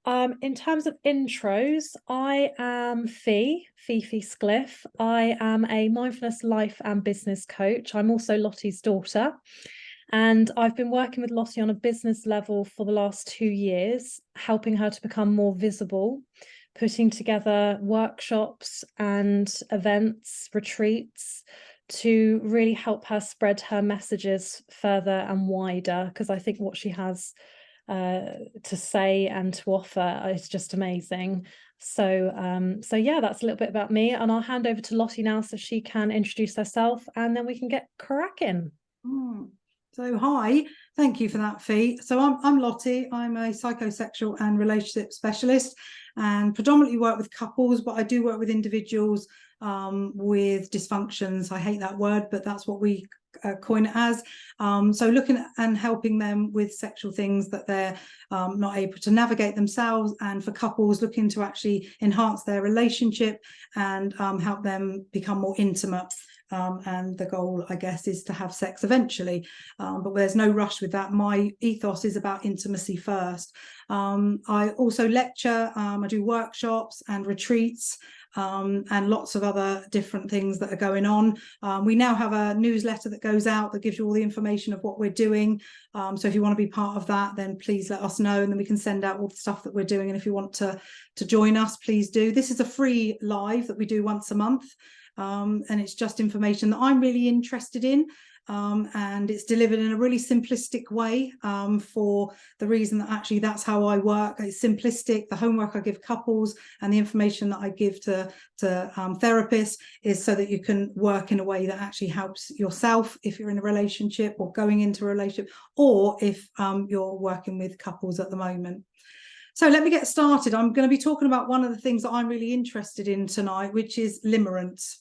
In terms of intros, I am Fifi Sclif. I am a mindfulness life and business coach. I'm also Lottie's daughter. And I've been working with Lottie on a business level for the last 2 years, helping her to become more visible, putting together workshops and events, retreats to really help her spread her messages further and wider, because I think what she has to say and to offer is just amazing. So yeah, that's a little bit about me, and I'll hand over to Lottie now so she can introduce herself and then we can get cracking. So hi, thank you for that, Fee. So I'm Lottie. I'm a psychosexual and relationship specialist and predominantly work with couples, but I do work with individuals with dysfunctions. I hate that word, but that's what we coin it as. So looking at and helping them with sexual things that they're not able to navigate themselves, and for couples looking to actually enhance their relationship and help them become more intimate. And the goal, I guess, is to have sex eventually, but there's no rush with that. My ethos is about intimacy first. I also lecture, I do workshops and retreats, and lots of other different things that are going on. We now have a newsletter that goes out that gives you all the information of what we're doing. So if you want to be part of that, then please let us know, and then we can send out all the stuff that we're doing. And if you want to join us, please do. This is a free live that we do once a month. And it's just information that I'm really interested in, and it's delivered in a really simplistic way, for the reason that actually that's how I work. It's simplistic. The homework I give couples and the information that I give to therapists is so that you can work in a way that actually helps yourself if you're in a relationship or going into a relationship, or if you're working with couples at the moment. So let me get started. I'm going to be talking about one of the things that I'm really interested in tonight, which is limerence.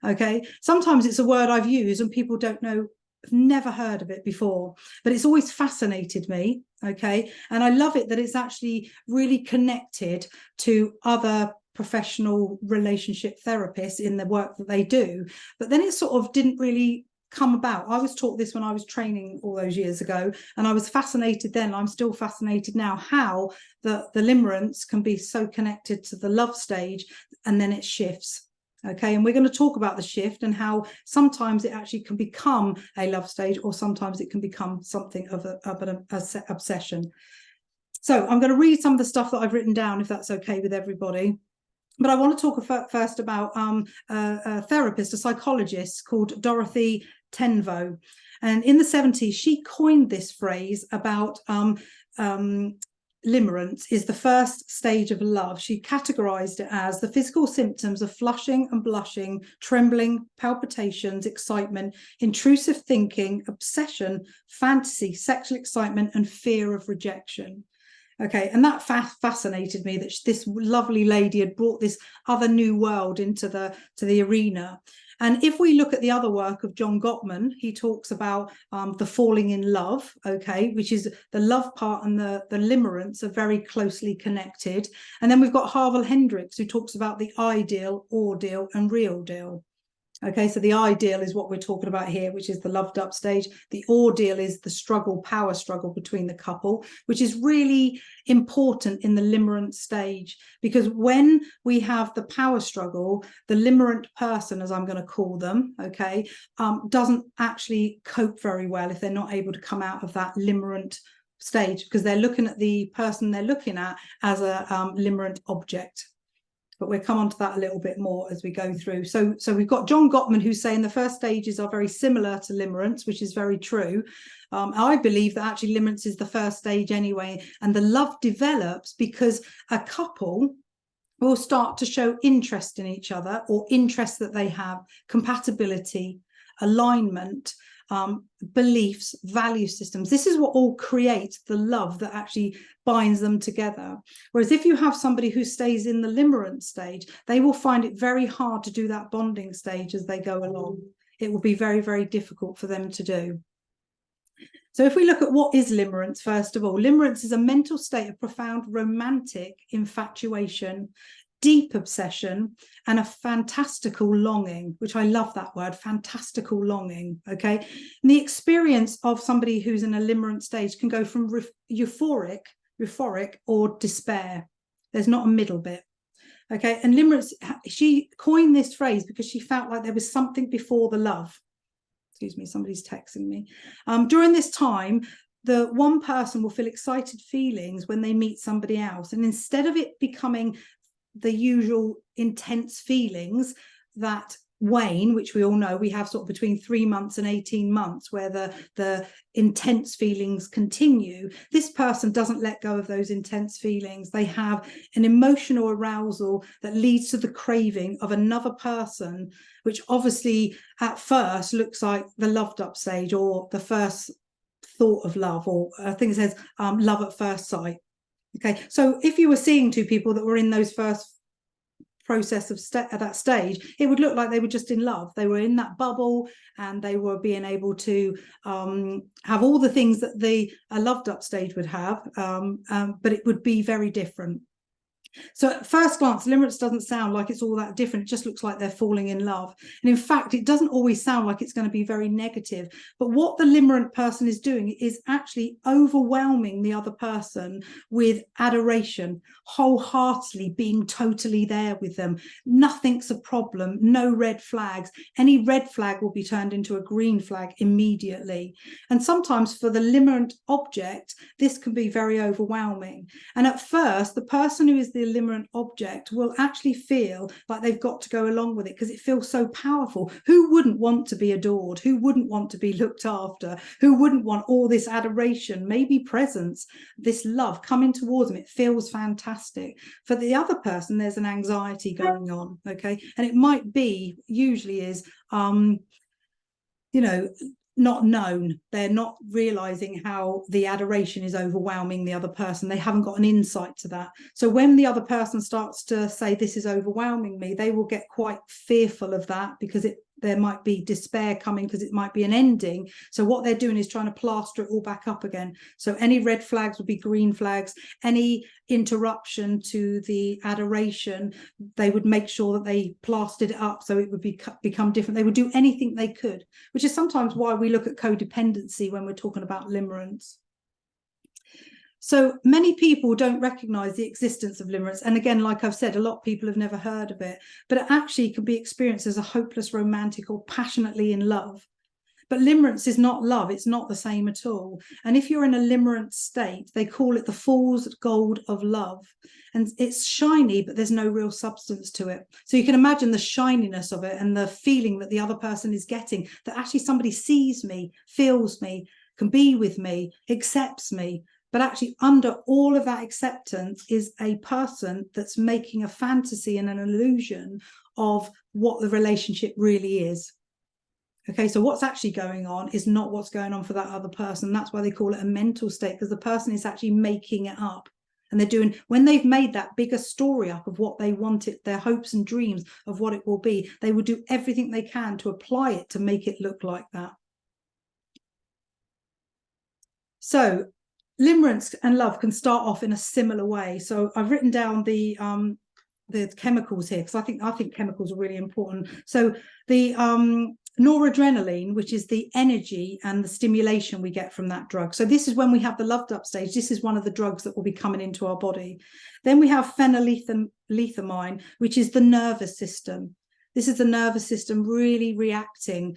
Okay, sometimes it's a word I've used and people don't know, have never heard of it before, but it's always fascinated me. Okay, and I love it that it's actually really connected to other professional relationship therapists in the work that they do. But then it sort of didn't really come about. I was taught this when I was training all those years ago, and I was fascinated then. I'm still fascinated now how the limerence can be so connected to the love stage, and then it shifts. Okay, and we're going to talk about the shift and how sometimes it actually can become a love stage, or sometimes it can become something of an obsession. So I'm going to read some of the stuff that I've written down, if that's okay with everybody. But I want to talk first about a therapist, a psychologist called Dorothy Tenvo. And in the 70s, she coined this phrase about limerence is the first stage of love. She categorized it as the physical symptoms of flushing and blushing, trembling, palpitations, excitement, intrusive thinking, obsession, fantasy, sexual excitement, and fear of rejection. Okay, and that fascinated me, that this lovely lady had brought this other new world into the arena. And if we look at the other work of John Gottman, he talks about the falling in love, okay, which is the love part and the limerence are very closely connected. And then we've got Harville Hendricks, who talks about the ideal, ordeal, and real deal. Okay, so the ideal is what we're talking about here, which is the loved up stage. The ordeal is the struggle, power struggle between the couple, which is really important in the limerent stage, because when we have the power struggle, the limerent person, as I'm going to call them, okay, doesn't actually cope very well if they're not able to come out of that limerent stage, because they're looking at the person they're looking at as a limerent object. But we'll come on to that a little bit more as we go through. So we've got John Gottman, who's saying the first stages are very similar to limerence, which is very true. I believe that actually limerence is the first stage anyway, and the love develops because a couple will start to show interest in each other, or interest that they have, compatibility, alignment, beliefs, value systems. This is what all creates the love that actually binds them together. Whereas if you have somebody who stays in the limerence stage, they will find it very hard to do that bonding stage as they go along. It will be very, very difficult for them to do. So if we look at what is limerence, first of all, limerence is a mental state of profound romantic infatuation, deep obsession, and a fantastical longing, which I love that word, fantastical longing, okay? And the experience of somebody who's in a limerent stage can go from euphoric euphoric, or despair. There's not a middle bit. Okay, and Limerence, she coined this phrase because she felt like there was something before the love. Excuse me, somebody's texting me. During this time, the one person will feel excited feelings when they meet somebody else. And instead of it becoming the usual intense feelings that wane, which we all know we have sort of between 3 months and 18 months where the intense feelings continue, this person doesn't let go of those intense feelings. They have an emotional arousal that leads to the craving of another person, which obviously at first looks like the loved up stage, or the first thought of love, or I think it says love at first sight. Okay, so if you were seeing two people that were in those first process of at that stage, it would look like they were just in love. They were in that bubble, and they were being able to have all the things that a loved up stage would have, but it would be very different. So at first glance, Limerence doesn't sound like it's all that different. It just looks like they're falling in love. And in fact, it doesn't always sound like it's going to be very negative. But what the Limerent person is doing is actually overwhelming the other person with adoration, wholeheartedly being totally there with them. Nothing's a problem, no red flags. Any red flag will be turned into a green flag immediately. And sometimes for the Limerent object, this can be very overwhelming. And at first, the person who is the Limerent object will actually feel like they've got to go along with it because it feels so powerful. Who wouldn't want to be adored? Who wouldn't want to be looked after? Who wouldn't want all this adoration, maybe presence, this love coming towards them? It feels fantastic. For the other person, there's an anxiety going on, okay? And it might be, usually is, not known. They're not realizing how the adoration is overwhelming the other person. They haven't got an insight to that. So when the other person starts to say, this is overwhelming me, they will get quite fearful of that, because there might be despair coming, because it might be an ending. So what they're doing is trying to plaster it all back up again. So any red flags would be green flags. Any interruption to the adoration, they would make sure that they plastered it up so it would become different. They would do anything they could, which is sometimes why we look at codependency when we're talking about Limerence. So many people don't recognize the existence of Limerence. And again, like I've said, a lot of people have never heard of it, but it actually can be experienced as a hopeless romantic or passionately in love. But Limerence is not love. It's not the same at all. And if you're in a Limerence state, they call it the fool's gold of love. And it's shiny, but there's no real substance to it. So you can imagine the shininess of it and the feeling that the other person is getting, that actually somebody sees me, feels me, can be with me, accepts me. But actually under all of that acceptance is a person that's making a fantasy and an illusion of what the relationship really is. Okay, so what's actually going on is not what's going on for that other person. That's why they call it a mental state, because the person is actually making it up. And they're doing, when they've made that bigger story up of what they want it, their hopes and dreams of what it will be, they will do everything they can to apply it to make it look like that. So Limerence and love can start off in a similar way. So I've written down the chemicals here, because I think chemicals are really important. So the noradrenaline, which is the energy and the stimulation we get from that drug. So this is when we have the loved up stage. This is one of the drugs that will be coming into our body. Then we have phenylethylamine, which is the nervous system. This is the nervous system really reacting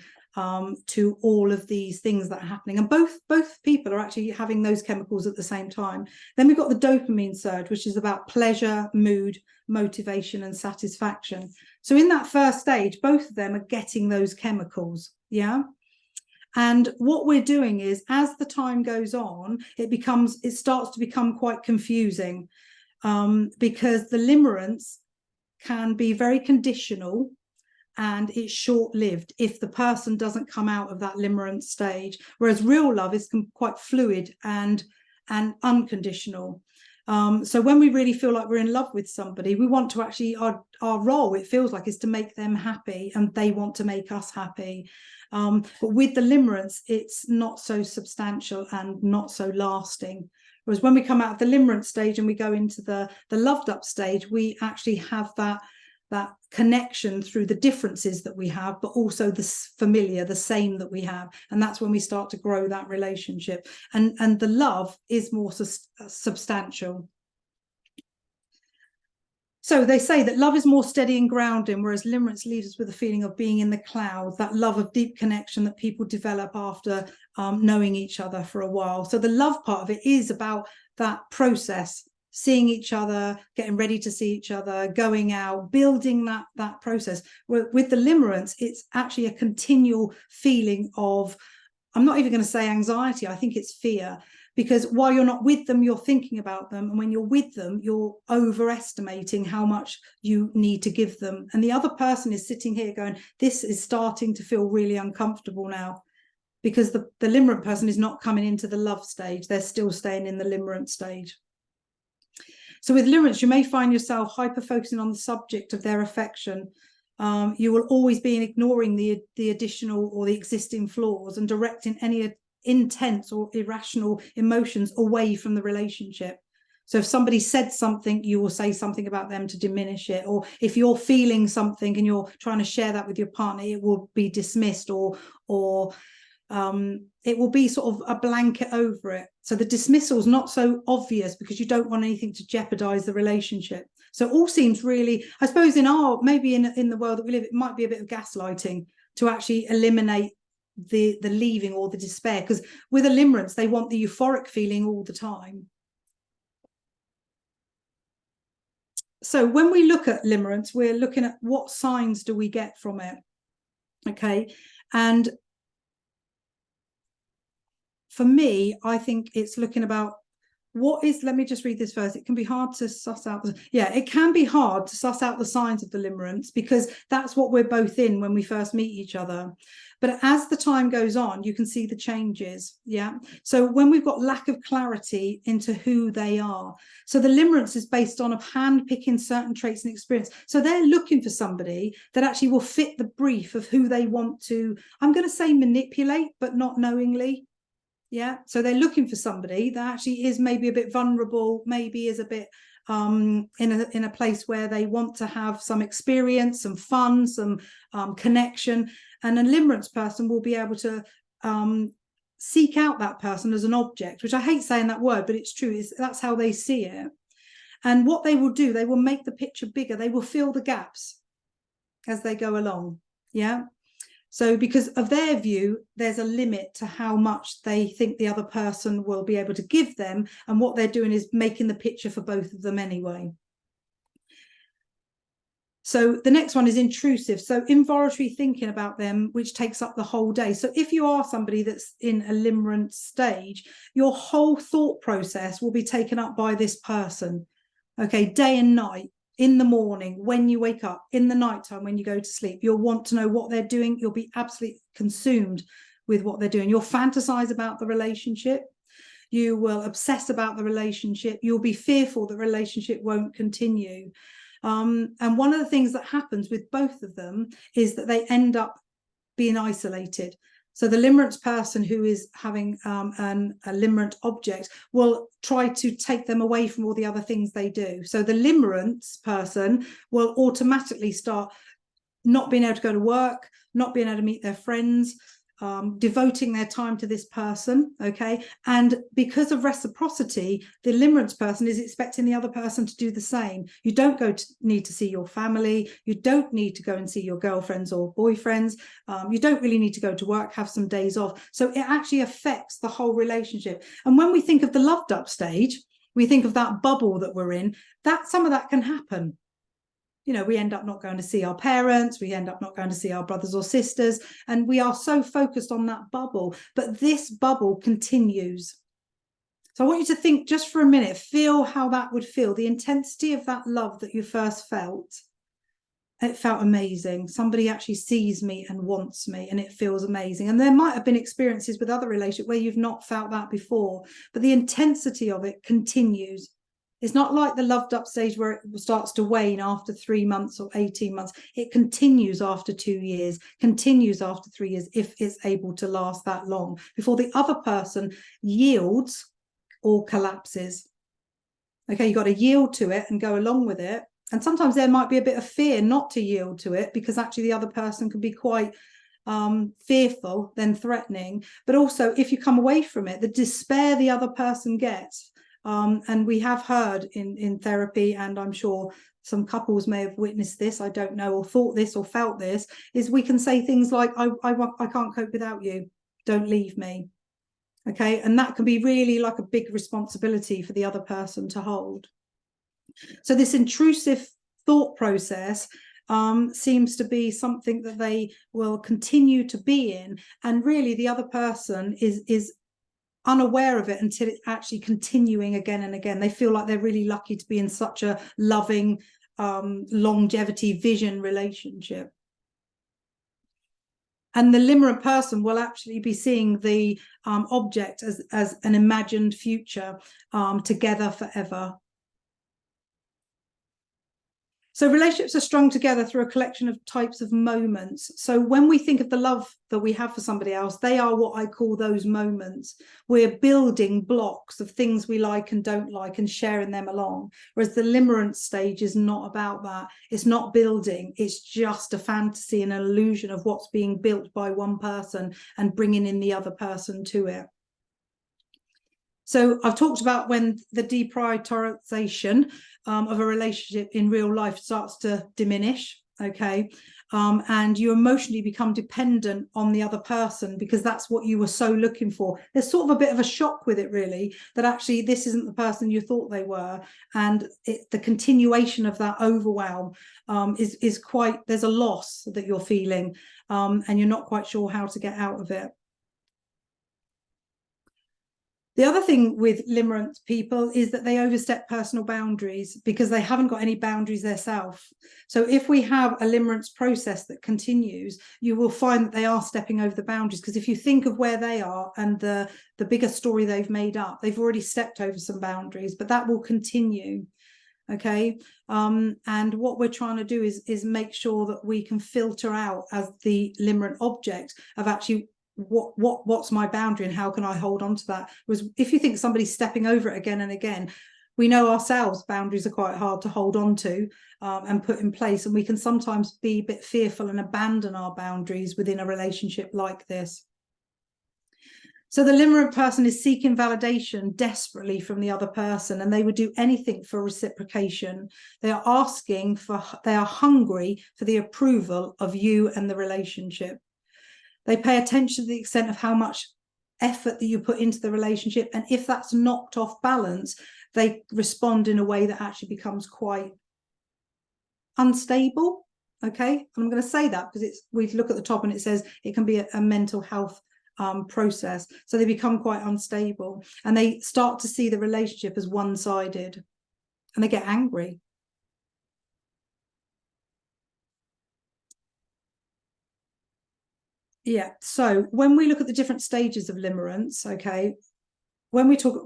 to all of these things that are happening. And both people are actually having those chemicals at the same time. Then we've got the dopamine surge, which is about pleasure, mood, motivation, and satisfaction. So in that first stage, both of them are getting those chemicals, yeah? And what we're doing is, as the time goes on, it starts to become quite confusing, because the Limerence can be very conditional, and it's short-lived if the person doesn't come out of that Limerence stage, whereas real love is quite fluid and unconditional. So when we really feel like we're in love with somebody, we want to actually, our role, it feels like, is to make them happy, and they want to make us happy. But with the Limerence, it's not so substantial and not so lasting. Whereas when we come out of the Limerence stage and we go into the loved up stage, we actually have that connection through the differences that we have, but also the familiar, the same that we have. And that's when we start to grow that relationship. And the love is more substantial. So they say that love is more steady and grounding, whereas limerence leaves us with a feeling of being in the clouds, that love of deep connection that people develop after knowing each other for a while. So the love part of it is about that process, seeing each other, getting ready to see each other, going out, building that process. With the limerence, it's actually a continual feeling of, I'm not even going to say anxiety, I think it's fear. Because while you're not with them, you're thinking about them. And when you're with them, you're overestimating how much you need to give them. And the other person is sitting here going, this is starting to feel really uncomfortable now, because the limerent person is not coming into the love stage. They're still staying in the limerent stage. So with limerence, you may find yourself hyper-focusing on the subject of their affection. You will always be ignoring the additional or the existing flaws and directing any intense or irrational emotions away from the relationship. So if somebody said something, you will say something about them to diminish it. Or if you're feeling something and you're trying to share that with your partner, it will be dismissed, or it will be sort of a blanket over it. So the dismissal is not so obvious because you don't want anything to jeopardize the relationship. So it all seems really, I suppose maybe in the world that we live, it might be a bit of gaslighting to actually eliminate the leaving or the despair, because with a limerence they want the euphoric feeling all the time. So when we look at limerence, we're looking at what signs do we get from it. Okay, and for me, I think it's looking about let me just read this first. It can be hard to suss out. It can be hard to suss out the signs of the limerence, because that's what we're both in when we first meet each other. But as the time goes on, you can see the changes. Yeah. So when we've got lack of clarity into who they are. So the limerence is based on hand-picking certain traits and experience. So they're looking for somebody that actually will fit the brief of who they want to, I'm going to say manipulate, but not knowingly. Yeah, so they're looking for somebody that actually is maybe a bit vulnerable, maybe is a bit in a place where they want to have some experience, some fun, some connection. And a limerence person will be able to seek out that person as an object, which I hate saying that word, but it's true. That's how they see it. And what they will do, they will make the picture bigger. They will fill the gaps as they go along. Yeah. So because of their view, there's a limit to how much they think the other person will be able to give them. And what they're doing is making the picture for both of them anyway. So the next one is intrusive. So involuntary thinking about them, which takes up the whole day. So if you are somebody that's in a limerent stage, your whole thought process will be taken up by this person. Okay, day and night. In the morning, when you wake up, in the nighttime, when you go to sleep, you'll want to know what they're doing. You'll be absolutely consumed with what they're doing. You'll fantasize about the relationship. You will obsess about the relationship. You'll be fearful the relationship won't continue. And one of the things that happens with both of them is that they end up being isolated. So the limerence person who is having a limerent object will try to take them away from all the other things they do. So the limerence person will automatically start not being able to go to work, not being able to meet their friends, devoting their time to this person. Okay. And because of reciprocity, the limerence person is expecting the other person to do the same. You don't need to see your family. You don't need to go and see your girlfriends or boyfriends. You don't really need to go to work, have some days off. So it actually affects the whole relationship. And when we think of the loved up stage, we think of that bubble that we're in, that some of that can happen. You know, we end up not going to see our parents, we end up not going to see our brothers or sisters, and we are so focused on that bubble. But this bubble continues. So I want you to think just for a minute, feel how that would feel, the intensity of that love that you first felt. It felt amazing. Somebody actually sees me and wants me, and it feels amazing. And there might have been experiences with other relationships where you've not felt that before, but the intensity of it continues. It's not like the loved up stage where it starts to wane after 3 months or 18 months. It continues after 2 years, continues after 3 years, if it's able to last that long, before the other person yields or collapses. Okay, you've got to yield to it and go along with it, And sometimes there might be a bit of fear not to yield to it, because actually the other person can be quite fearful, then threatening. But also, if you come away from it, the despair the other person gets, and we have heard in therapy, and I'm sure some couples may have witnessed this, I don't know, or thought this or felt this, is we can say things like, I can't cope without you, don't leave me. Okay, and that can be really like a big responsibility for the other person to hold. So this intrusive thought process seems to be something that they will continue to be in, and really the other person is unaware of it until it's actually continuing again and again. They feel like they're really lucky to be in such a loving longevity vision relationship. And the limerent person will actually be seeing the object as an imagined future together forever. So relationships are strung together through a collection of types of moments. So when we think of the love that we have for somebody else, they are what I call those moments. We're building blocks of things we like and don't like and sharing them along. Whereas the limerence stage is not about that. It's not building. It's just a fantasy and an illusion of what's being built by one person and bringing in the other person to it. So I've talked about when the deprioritization of a relationship in real life starts to diminish, okay, and you emotionally become dependent on the other person because that's what you were so looking for. There's sort of a bit of a shock with it, really, that actually this isn't the person you thought they were, and the continuation of that overwhelm is quite, there's a loss that you're feeling, and you're not quite sure how to get out of it. The other thing with limerent people is that they overstep personal boundaries because they haven't got any boundaries themselves. So if we have a limerence process that continues, you will find that they are stepping over the boundaries, because if you think of where they are and the bigger story they've made up, they've already stepped over some boundaries, but that will continue. Okay, and what we're trying to do is make sure that we can filter out, as the limerent object, of actually what's my boundary and how can I hold on to that. Whereas if you think somebody's stepping over it again and again, we know ourselves boundaries are quite hard to hold on to and put in place, and we can sometimes be a bit fearful and abandon our boundaries within a relationship like this. So the limerent person is seeking validation desperately from the other person, and they would do anything for reciprocation. They are they are hungry for the approval of you and the relationship. They pay attention to the extent of how much effort that you put into the relationship. And if that's knocked off balance, they respond in a way that actually becomes quite unstable. Okay. And I'm going to say that because we look at the top and it says it can be a mental health process. So they become quite unstable, and they start to see the relationship as one-sided, and they get angry. Yeah, so when we look at the different stages of limerence, okay, when we talk,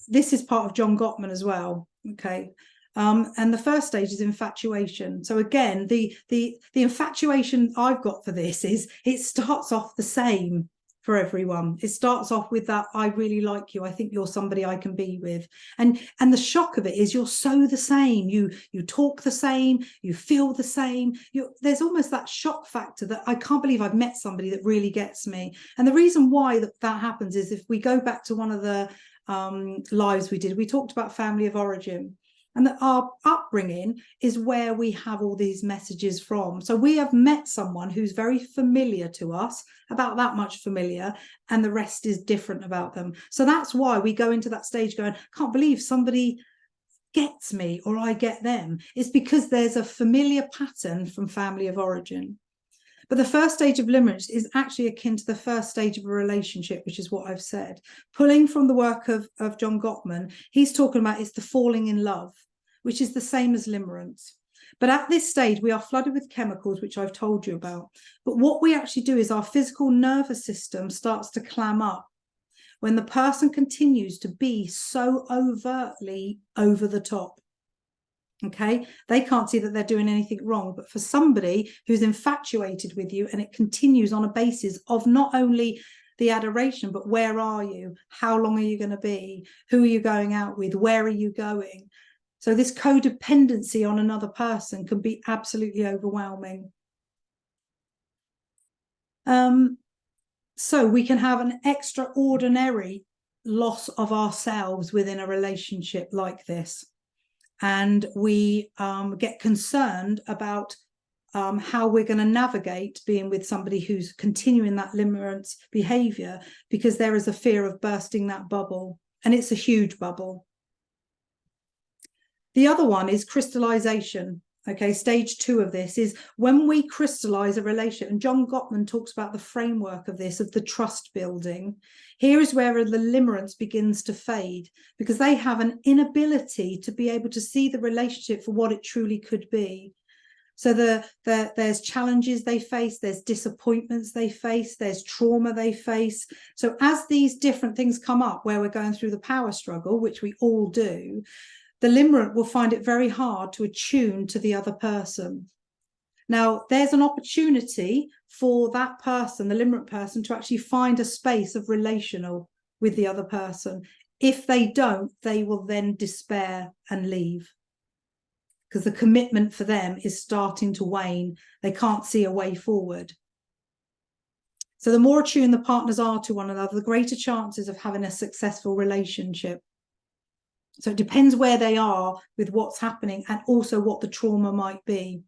this is part of John Gottman as well, okay, and the first stage is infatuation. So again, the infatuation I've got for this is it starts off the same for everyone. It starts off with that, I really like you, I think you're somebody I can be with, and the shock of it is you're so the same, you talk the same, you feel the same, there's almost that shock factor that I can't believe I've met somebody that really gets me. And the reason why that happens is, if we go back to one of the lives we did, we talked about family of origin, and that our upbringing is where we have all these messages from. So we have met someone who's very familiar to us, about that much familiar, and the rest is different about them. So that's why we go into that stage going, can't believe somebody gets me or I get them. It's because there's a familiar pattern from family of origin. But the first stage of limerence is actually akin to the first stage of a relationship, which is what I've said. Pulling from the work of John Gottman, he's talking about it's the falling in love, which is the same as limerence. But at this stage, we are flooded with chemicals, which I've told you about. But what we actually do is our physical nervous system starts to clam up when the person continues to be so overtly over the top. Okay, they can't see that they're doing anything wrong, but for somebody who's infatuated with you, and it continues on a basis of not only the adoration, but where are you, how long are you going to be, who are you going out with, where are you going, So this codependency on another person can be absolutely overwhelming. So we can have an extraordinary loss of ourselves within a relationship like this. And we get concerned about how we're going to navigate being with somebody who's continuing that limerence behavior, because there is a fear of bursting that bubble. And it's a huge bubble. The other one is crystallization. Okay, stage 2 of this is when we crystallize a relationship, and John Gottman talks about the framework of this, of the trust building. Here is where the limerence begins to fade, because they have an inability to be able to see the relationship for what it truly could be. So there's challenges they face, there's disappointments they face, there's trauma they face. So as these different things come up where we're going through the power struggle, which we all do, the limerent will find it very hard to attune to the other person. Now, there's an opportunity for that person, the limerent person, to actually find a space of relational with the other person. If they don't, they will then despair and leave, because the commitment for them is starting to wane. They can't see a way forward. So the more attuned the partners are to one another, the greater chances of having a successful relationship. So it depends where they are with what's happening, and also what the trauma might be.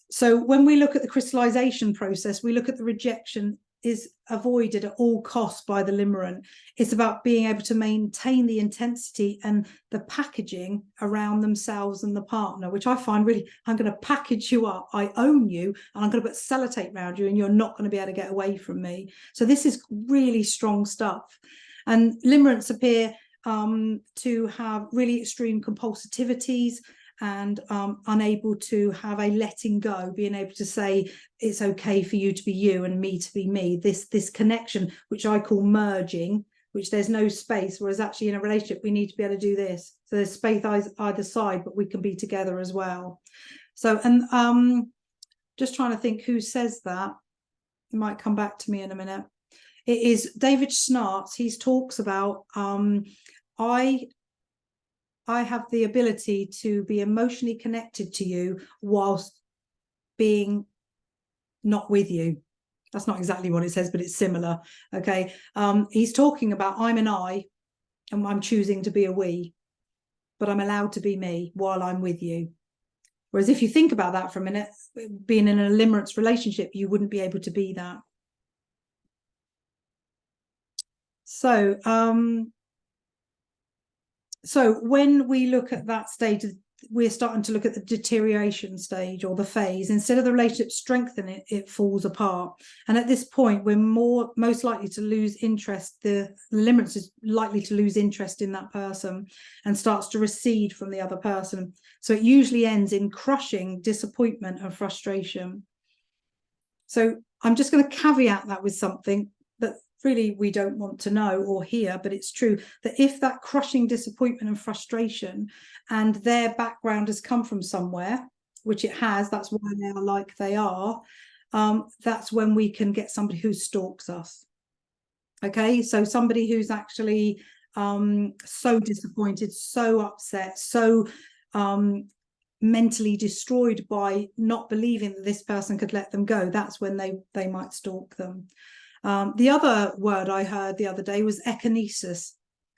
So when we look at the crystallization process, we look at the rejection is avoided at all costs by the limerent. It's about being able to maintain the intensity and the packaging around themselves and the partner, which I find really, I'm going to package you up, I own you, and I'm going to put sellotape around you, and you're not going to be able to get away from me. So this is really strong stuff. And limerents appear to have really extreme compulsivities, and unable to have a letting go, being able to say it's okay for you to be you and me to be me. This connection, which I call merging, which there's no space, whereas actually in a relationship we need to be able to do this. So there's space either side, but we can be together as well. So, and just trying to think who says that. It might come back to me in a minute. It is David Schnartz. He talks about I have the ability to be emotionally connected to you whilst being not with you. That's not exactly what it says, but it's similar. Okay. He's talking about I'm an I, and I'm choosing to be a we, but I'm allowed to be me while I'm with you. Whereas if you think about that for a minute, being in a limerence relationship, you wouldn't be able to be that. So when we look at that stage, we're starting to look at the deterioration stage, or the phase. Instead of the relationship strengthening, it falls apart. And at this point, we're most likely to lose interest. The limerence is likely to lose interest in that person and starts to recede from the other person. So it usually ends in crushing disappointment and frustration. So I'm just going to caveat that with something that really we don't want to know or hear, but it's true that if that crushing disappointment and frustration and their background has come from somewhere, which it has, that's why they are like they are, that's when we can get somebody who stalks us. Okay, so somebody who's actually so disappointed, so upset, so mentally destroyed by not believing that this person could let them go, that's when they might stalk them. The other word I heard the other day was ekinesis.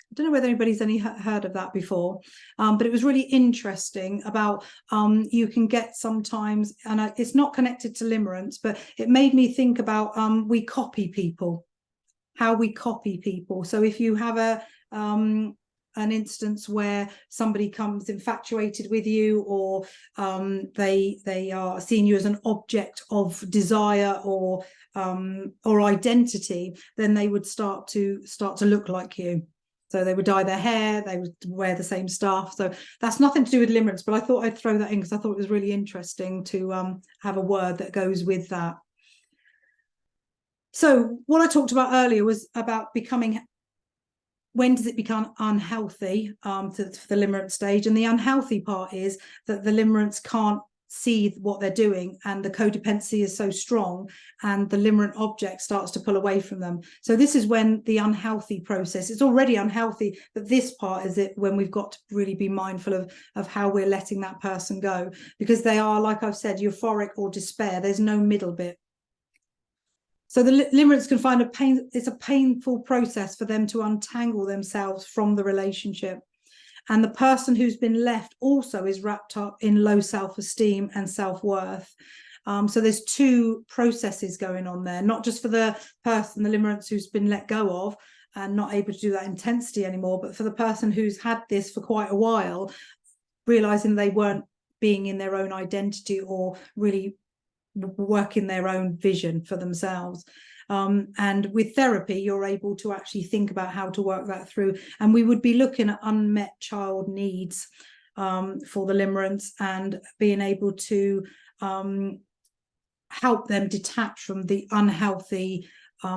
I don't know whether anybody's heard of that before, but it was really interesting about you can get sometimes, and it's not connected to limerence, but it made me think about we copy people, how we copy people. So if you have an instance where somebody comes infatuated with you, or they are seeing you as an object of desire or identity, then they would start to look like you. So they would dye their hair, they would wear the same stuff. So that's nothing to do with limerence, but I thought I'd throw that in because I thought it was really interesting to have a word that goes with that. So what I talked about earlier was about becoming, when does it become unhealthy to the limerence stage? And the unhealthy part is that the limerence can't see what they're doing, and the codependency is so strong, and the limerent object starts to pull away from them. So this is when the unhealthy process, it's already unhealthy, but this part is it when we've got to really be mindful of how we're letting that person go, because they are, like I've said, euphoric or despair. There's no middle bit. So the limerents can find it's a painful process for them to untangle themselves from the relationship. And the person who's been left also is wrapped up in low self-esteem and self-worth. So there's two processes going on there, not just for the person, the limerence, who's been let go of and not able to do that intensity anymore, but for the person who's had this for quite a while, realizing they weren't being in their own identity or really working their own vision for themselves. And with therapy, you're able to actually think about how to work that through. And we would be looking at unmet child needs for the limerence, and being able to help them detach from the unhealthy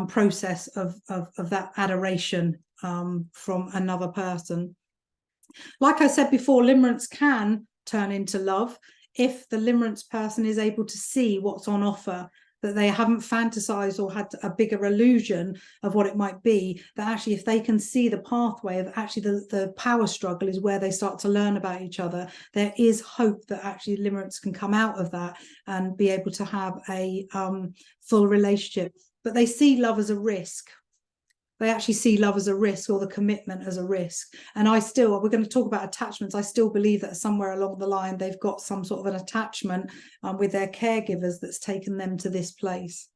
process of that adoration from another person. Like I said before, limerence can turn into love if the limerence person is able to see what's on offer, that they haven't fantasized or had a bigger illusion of what it might be, that actually if they can see the pathway of actually the power struggle is where they start to learn about each other, there is hope that actually limerence can come out of that and be able to have a full relationship. But they see love as a risk. They actually see love as a risk, or the commitment as a risk. And we're going to talk about attachments. I still believe that somewhere along the line, they've got some sort of an attachment with their caregivers that's taken them to this place.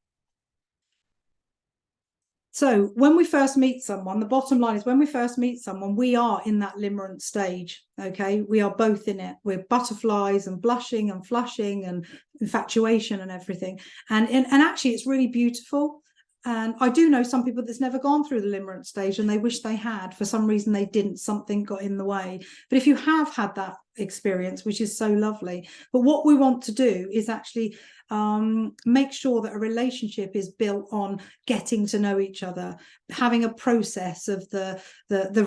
So when we first meet someone, the bottom line is when we first meet someone, we are in that limerent stage. Okay, we are both in it. We're butterflies and blushing and flushing and infatuation and everything. And actually, it's really beautiful. And I do know some people that's never gone through the limerent stage, and they wish they had. For some reason they didn't, something got in the way. But if you have had that experience, which is so lovely, but what we want to do is actually make sure that a relationship is built on getting to know each other, having a process of the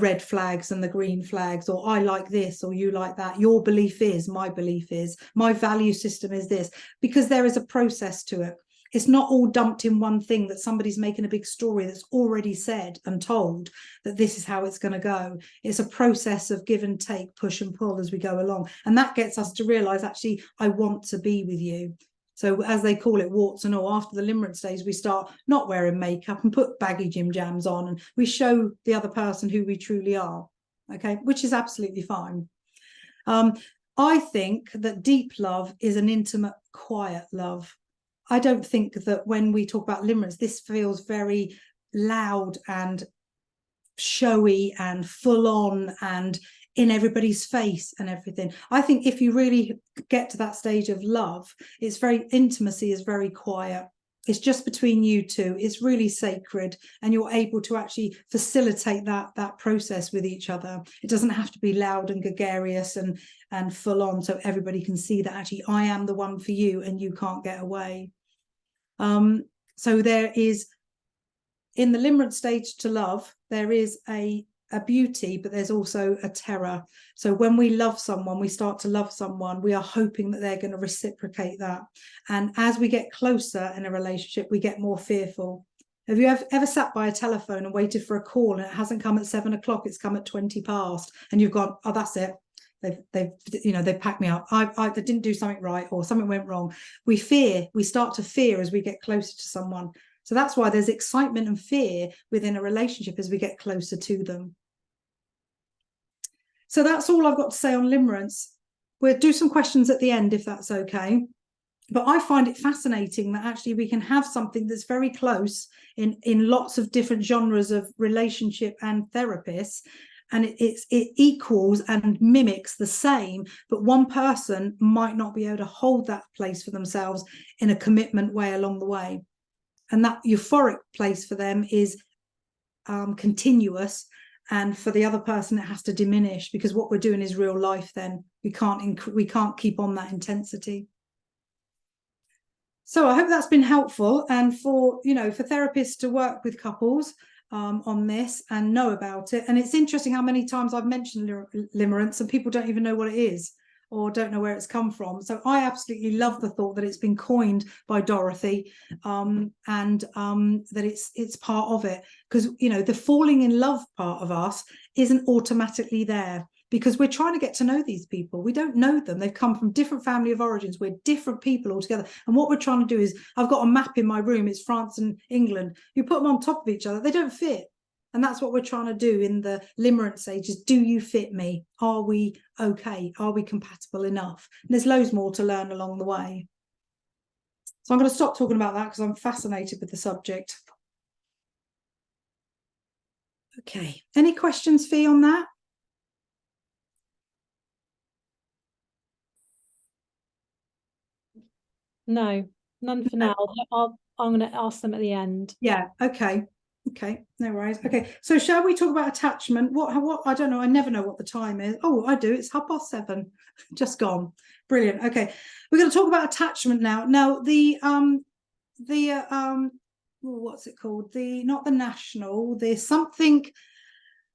red flags and the green flags, or I like this or you like that, your belief is, my belief is, my value system is this, because there is a process to it. It's not all dumped in one thing, that somebody's making a big story that's already said and told that this is how it's going to go. It's a process of give and take, push and pull as we go along. And that gets us to realize, actually, I want to be with you. So as they call it, warts and all, after the limerence days, we start not wearing makeup and put baggy gym jams on, and we show the other person who we truly are, okay, which is absolutely fine. I think that deep love is an intimate, quiet love. I don't think that when we talk about limerence, this feels very loud and showy and full on and in everybody's face and everything. I think if you really get to that stage of love, it's intimacy is very quiet. It's just between you two. It's really sacred, and you're able to actually facilitate that process with each other. It doesn't have to be loud and gregarious and full on, so everybody can see that actually I am the one for you and you can't get away. So there is, in the limerent stage to love, there is a beauty, but there's also a terror. So when we love someone, we start to love someone, we are hoping that they're going to reciprocate that. And as we get closer in a relationship, we get more fearful. Have you ever sat by a telephone and waited for a call, and it hasn't come at 7 o'clock, it's come at 20 past, and you've gone, oh, that's it. They've packed me up. I didn't do something right, or something went wrong. We start to fear as we get closer to someone. So that's why there's excitement and fear within a relationship as we get closer to them. So that's all I've got to say on limerence. We'll do some questions at the end, if that's okay. But I find it fascinating that actually we can have something that's very close in lots of different genres of relationship and therapists, and it equals and mimics the same, but one person might not be able to hold that place for themselves in a commitment way along the way. And that euphoric place for them is continuous, and for the other person it has to diminish, because what we're doing is real life. Then we can't keep on that intensity. So I hope that's been helpful, and for therapists to work with couples on this and know about it. And it's interesting how many times I've mentioned limerence and people don't even know what it is, or don't know where it's come from. So I absolutely love the thought that it's been coined by Dorothy, and that it's part of it, because the falling in love part of us isn't automatically there, because we're trying to get to know these people. We don't know them. They've come from different family of origins. We're different people altogether. And what we're trying to do is, I've got a map in my room. It's France and England. You put them on top of each other, they don't fit. And that's what we're trying to do in the limerence stage, is, do you fit me? Are we okay? Are we compatible enough? And there's loads more to learn along the way. So I'm going to stop talking about that because I'm fascinated with the subject. Okay. Any questions, Fee, on that? No, none for now. I'm going to ask them at the end. Yeah. Okay. No worries. Okay, so shall we talk about attachment? What I don't know, I never know what the time is. Oh, I do. It's 7:30. Just gone. Brilliant. Okay, we're going to talk about attachment now. Now what's it called? Not the national, the something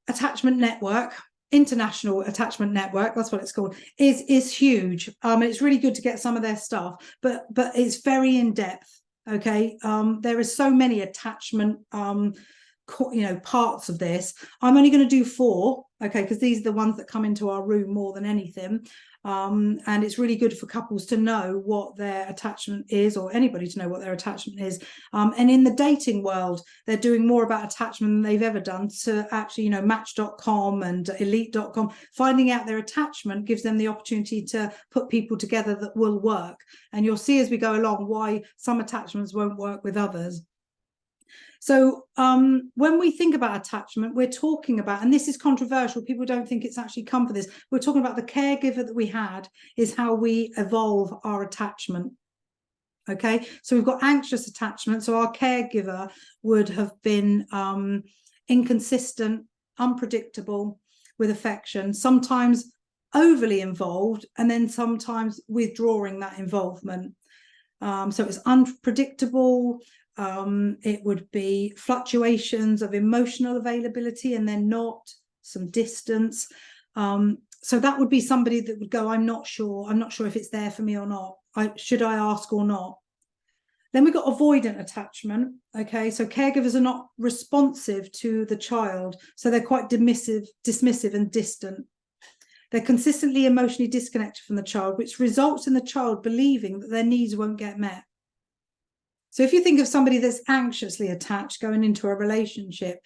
attachment network, international attachment network, that's what it's called, is huge. It's really good to get some of their stuff, but it's very in depth. Okay, there is so many attachment parts of this. I'm only going to do 4, okay, because these are the ones that come into our room more than anything. And it's really good for couples to know what their attachment is, or anybody to know what their attachment is. And in the dating world, they're doing more about attachment than they've ever done. To actually, Match.com and Elite.com, finding out their attachment gives them the opportunity to put people together that will work. And you'll see as we go along why some attachments won't work with others. So when we think about attachment, we're talking about, and this is controversial, people don't think it's actually come for this, we're talking about the caregiver that we had is how we evolve our attachment. Okay, so we've got anxious attachment. So our caregiver would have been inconsistent, unpredictable with affection, sometimes overly involved, and then sometimes withdrawing that involvement. So it's unpredictable. It would be fluctuations of emotional availability and then not, some distance. So that would be somebody that would go, I'm not sure if it's there for me or not. Should I ask or not? Then we've got avoidant attachment. Okay, so caregivers are not responsive to the child, so they're quite dismissive and distant. They're consistently emotionally disconnected from the child, which results in the child believing that their needs won't get met. So if you think of somebody that's anxiously attached going into a relationship,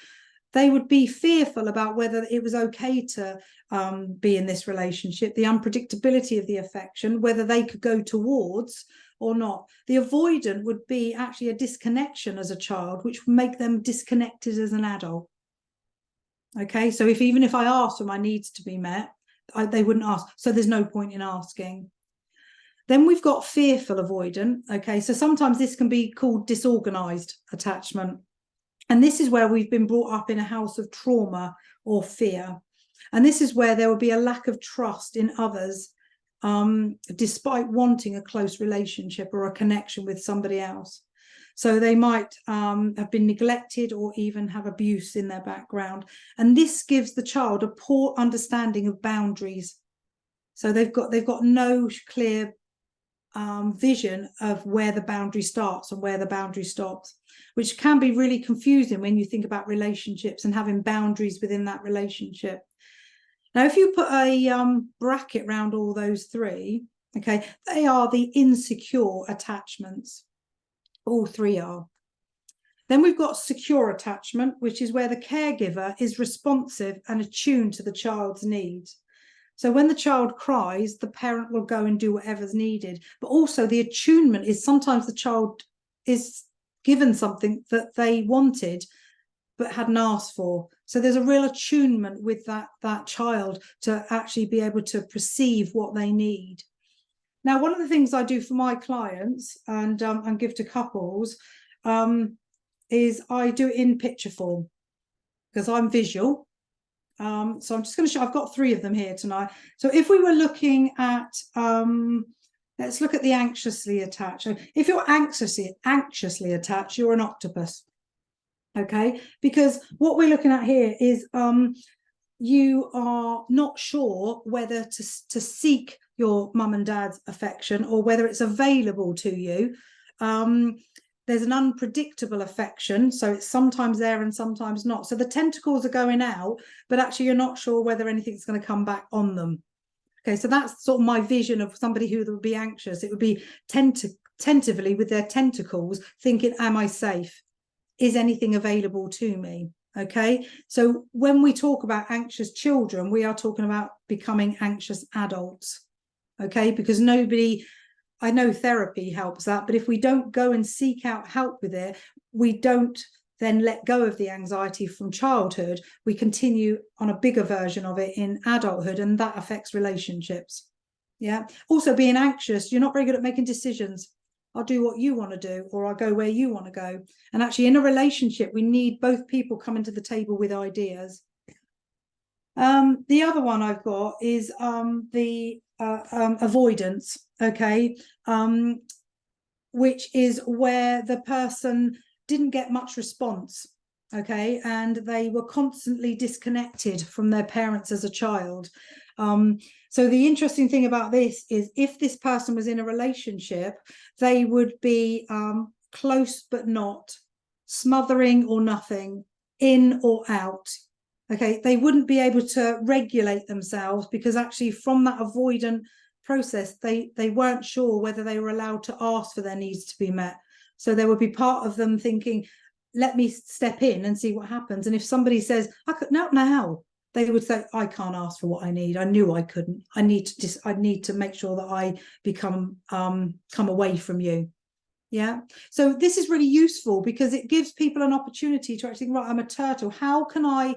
they would be fearful about whether it was okay to be in this relationship, the unpredictability of the affection, whether they could go towards or not. The avoidant would be actually a disconnection as a child, which would make them disconnected as an adult. Okay, so even if I asked for my needs to be met, they wouldn't ask. So there's no point in asking. Then we've got fearful avoidant. Okay, so sometimes this can be called disorganized attachment. And this is where we've been brought up in a house of trauma or fear. And this is where there will be a lack of trust in others, despite wanting a close relationship or a connection with somebody else. So they might have been neglected or even have abuse in their background. And this gives the child a poor understanding of boundaries. So they've got no clear vision of where the boundary starts and where the boundary stops, which can be really confusing when you think about relationships and having boundaries within that relationship. Now, if you put a bracket around all those 3, okay, they are the insecure attachments. All 3 are. Then we've got secure attachment, which is where the caregiver is responsive and attuned to the child's needs. So when the child cries, the parent will go and do whatever's needed. But also the attunement is sometimes the child is given something that they wanted but hadn't asked for. So there's a real attunement with that child to actually be able to perceive what they need. Now, one of the things I do for my clients and give to couples is I do it in picture form, because I'm visual. So I'm just going to show, I've got 3 of them here tonight. So if we were looking at, let's look at the anxiously attached. So if you're anxiously attached, you're an octopus. Okay, because what we're looking at here is you are not sure whether to seek your mum and dad's affection or whether it's available to you. There's an unpredictable affection, so it's sometimes there and sometimes not. So the tentacles are going out, but actually you're not sure whether anything's going to come back on them. Okay, so that's sort of my vision of somebody who would be anxious. It would be tentatively with their tentacles thinking, am I safe? Is anything available to me? Okay, so when we talk about anxious children, we are talking about becoming anxious adults. Okay, because I know therapy helps that, but if we don't go and seek out help with it, we don't then let go of the anxiety from childhood. We continue on a bigger version of it in adulthood, and that affects relationships. Yeah. Also, being anxious, you're not very good at making decisions. I'll do what you want to do, or I'll go where you want to go. And actually, in a relationship, we need both people coming to the table with ideas. The other one I've got is the avoidance, okay, which is where the person didn't get much response, okay, and they were constantly disconnected from their parents as a child. So the interesting thing about this is if this person was in a relationship, they would be close but not, smothering or nothing, in or out. Okay, they wouldn't be able to regulate themselves because actually from that avoidant process, they weren't sure whether they were allowed to ask for their needs to be met. So there would be part of them thinking, let me step in and see what happens. And if somebody says, I could not now, they would say, I can't ask for what I need. I knew I couldn't. I need to make sure that I come away from you. Yeah. So this is really useful because it gives people an opportunity to actually think, right, I'm a turtle. How can I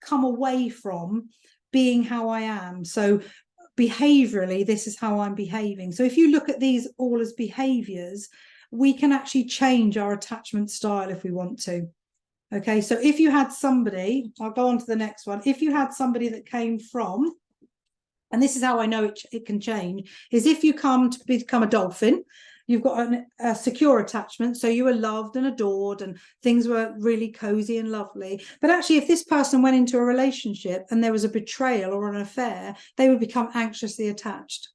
come away from being how I am? So behaviorally, this is how I'm behaving. So if you look at these all as behaviors, we can actually change our attachment style if we want to. Okay, so if you had somebody, I'll go on to the next one. If you had somebody that came from, and this is how I know it can change, is if you come to become a dolphin, you've got a secure attachment, so you were loved and adored and things were really cozy and lovely. But actually, if this person went into a relationship and there was a betrayal or an affair, they would become anxiously attached.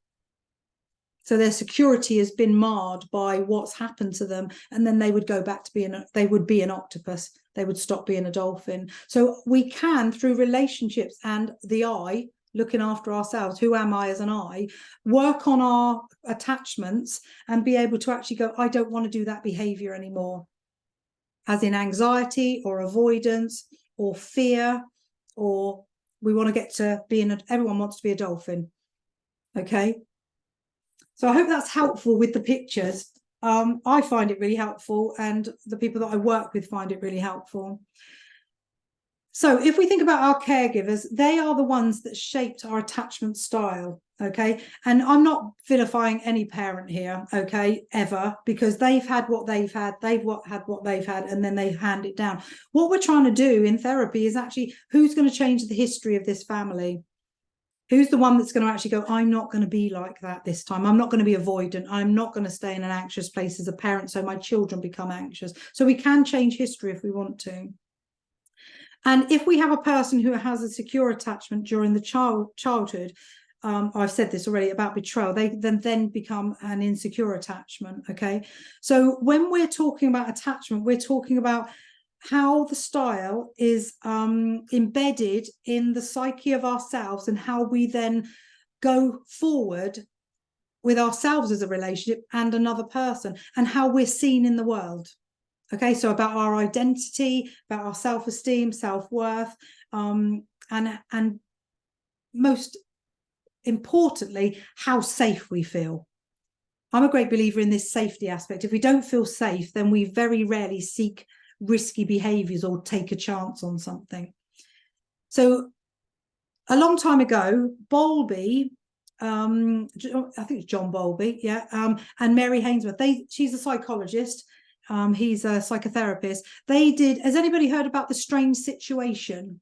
So their security has been marred by what's happened to them, and then they would go back to they would be an octopus. They would stop being a dolphin. So we can, through relationships and the I, looking after ourselves, who am I as an I, work on our attachments and be able to actually go, I don't want to do that behavior anymore, as in anxiety or avoidance or fear, or we want to get to being everyone wants to be a dolphin. Okay. So I hope that's helpful with the pictures. I find it really helpful, and the people that I work with find it really helpful. So if we think about our caregivers, they are the ones that shaped our attachment style, okay? And I'm not vilifying any parent here, okay, ever, because they've had what they've had, had what they've had, and then they hand it down. What we're trying to do in therapy is actually, who's going to change the history of this family? Who's the one that's going to actually go, I'm not going to be like that this time. I'm not going to be avoidant. I'm not going to stay in an anxious place as a parent so my children become anxious. So we can change history if we want to. And if we have a person who has a secure attachment during the childhood, I've said this already about betrayal, they then become an insecure attachment, okay? So when we're talking about attachment, we're talking about how the style is embedded in the psyche of ourselves and how we then go forward with ourselves as a relationship and another person, and how we're seen in the world. Okay, so about our identity, about our self-esteem, self-worth, and most importantly, how safe we feel. I'm a great believer in this safety aspect. If we don't feel safe, then we very rarely seek risky behaviors or take a chance on something. So a long time ago, Bowlby, I think it's John Bowlby, yeah, and Mary Hainsworth, she's a psychologist, he's a psychotherapist. They did, has anybody heard about the strange situation?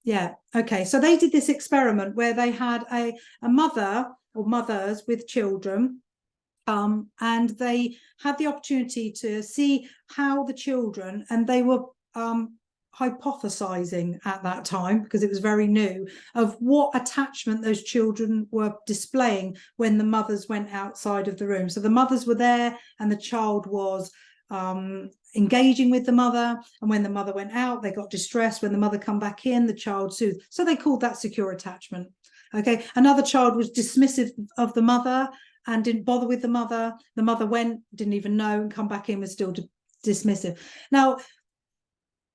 Yeah, okay, so they did this experiment where they had a mother or mothers with children, and they had the opportunity to see how the children, and they were hypothesizing at that time, because it was very new, of what attachment those children were displaying when the mothers went outside of the room. So the mothers were there and the child was engaging with the mother, and when the mother went out, they got distressed. When the mother come back in, the child soothed. So they called that secure attachment. Okay, another child was dismissive of the mother and didn't bother with the mother. The mother went, didn't even know, and come back in, was still dismissive. Now,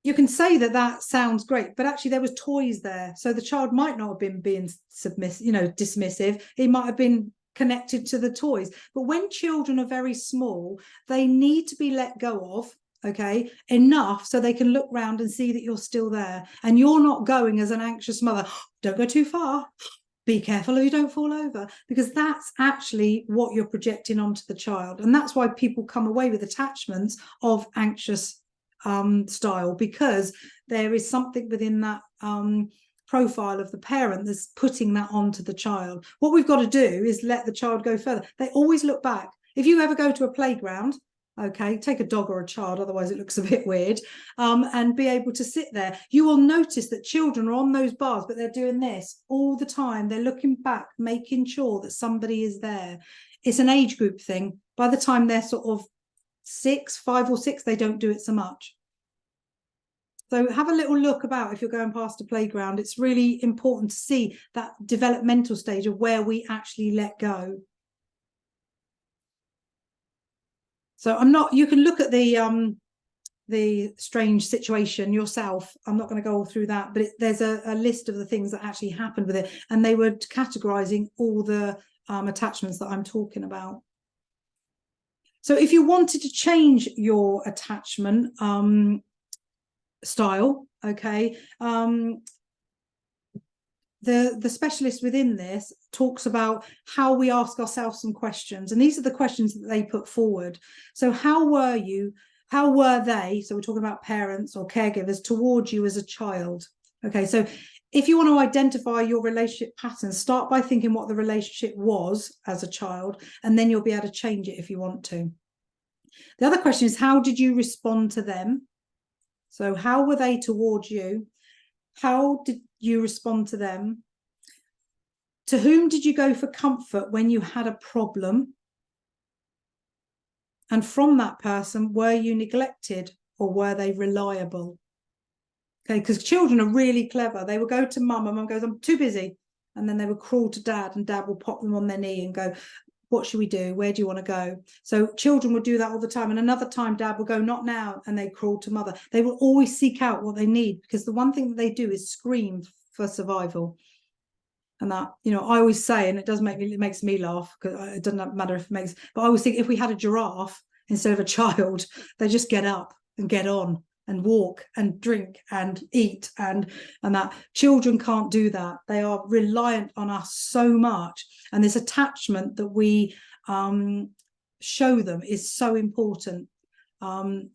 you can say that that sounds great, but actually there was toys there. So the child might not have been being dismissive. He might have been connected to the toys. But when children are very small, they need to be let go of, okay, enough so they can look round and see that you're still there. And you're not going as an anxious mother, don't go too far, be careful or you don't fall over, because that's actually what you're projecting onto the child. And that's why people come away with attachments of anxious style, because there is something within that profile of the parent that's putting that onto the child. What we've got to do is let the child go further. They always look back. If you ever go to a playground, okay, take a dog or a child, otherwise it looks a bit weird, and be able to sit there, you will notice that children are on those bars, but they're doing this all the time. They're looking back, making sure that somebody is there. It's an age group thing. By the time they're sort of 5 or 6, they don't do it so much. So have a little look about if you're going past a playground. It's really important to see that developmental stage of where we actually let go. So you can look at the strange situation yourself. I'm not going to go all through that, but there's a list of the things that actually happened with it. And they were categorizing all the attachments that I'm talking about. So if you wanted to change your attachment style, okay, the specialist within this talks about how we ask ourselves some questions, and these are the questions that they put forward. So how were they, so we're talking about parents or caregivers, towards you as a child? Okay, so if you want to identify your relationship patterns, start by thinking what the relationship was as a child, and then you'll be able to change it if you want to. The other question is, how did you respond to them? So how were they towards you? How did you respond to them? To whom did you go for comfort when you had a problem? And from that person, were you neglected or were they reliable? Okay, because children are really clever. They will go to mum and mum goes, I'm too busy. And then they will crawl to dad and dad will pop them on their knee and go, what should we do? Where do you want to go? So children will do that all the time. And another time dad will go, not now. And they crawl to mother. They will always seek out what they need, because the one thing that they do is scream for survival. And that, I always say, and it makes me laugh, because it doesn't matter if it makes, but I always think if we had a giraffe instead of a child, they just get up and get on and walk and drink and eat, and that. Children can't do that. They are reliant on us so much, and this attachment that we show them is so important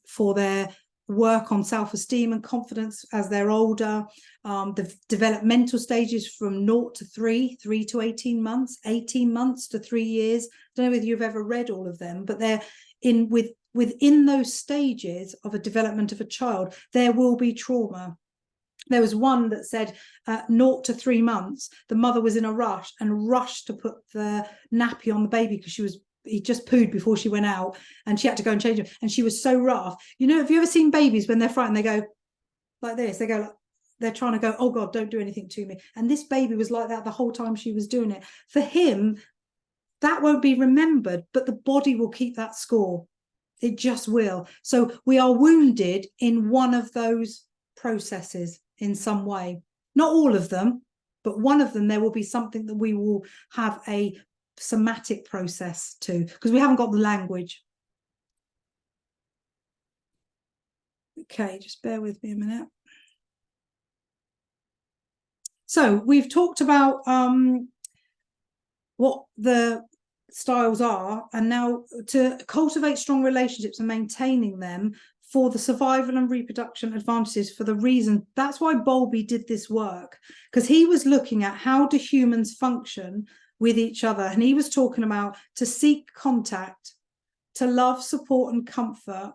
for their work on self-esteem and confidence as they're older. The developmental stages from 0 to 3 to 18 months, 18 months to 3 years. I don't know whether you've ever read all of them, but they're within those stages of a development of a child, there will be trauma. There was one that said 0 to 3 months, the mother was in a rush and rushed to put the nappy on the baby because he just pooed before she went out, and she had to go and change him, and she was so rough. Have you ever seen babies when they're frightened, they go like this, they go like, they're trying to go, oh God, don't do anything to me. And this baby was like that the whole time she was doing it. For him, that won't be remembered, but the body will keep that score. It just will. So we are wounded in one of those processes in some way. Not all of them, but one of them, there will be something that we will have a somatic process to, because we haven't got the language. Okay, just bear with me a minute. So we've talked about what the styles are, and now to cultivate strong relationships and maintaining them for the survival and reproduction advantages, for the reason that's why Bowlby did this work, because he was looking at how do humans function with each other, and he was talking about to seek contact, to love, support and comfort,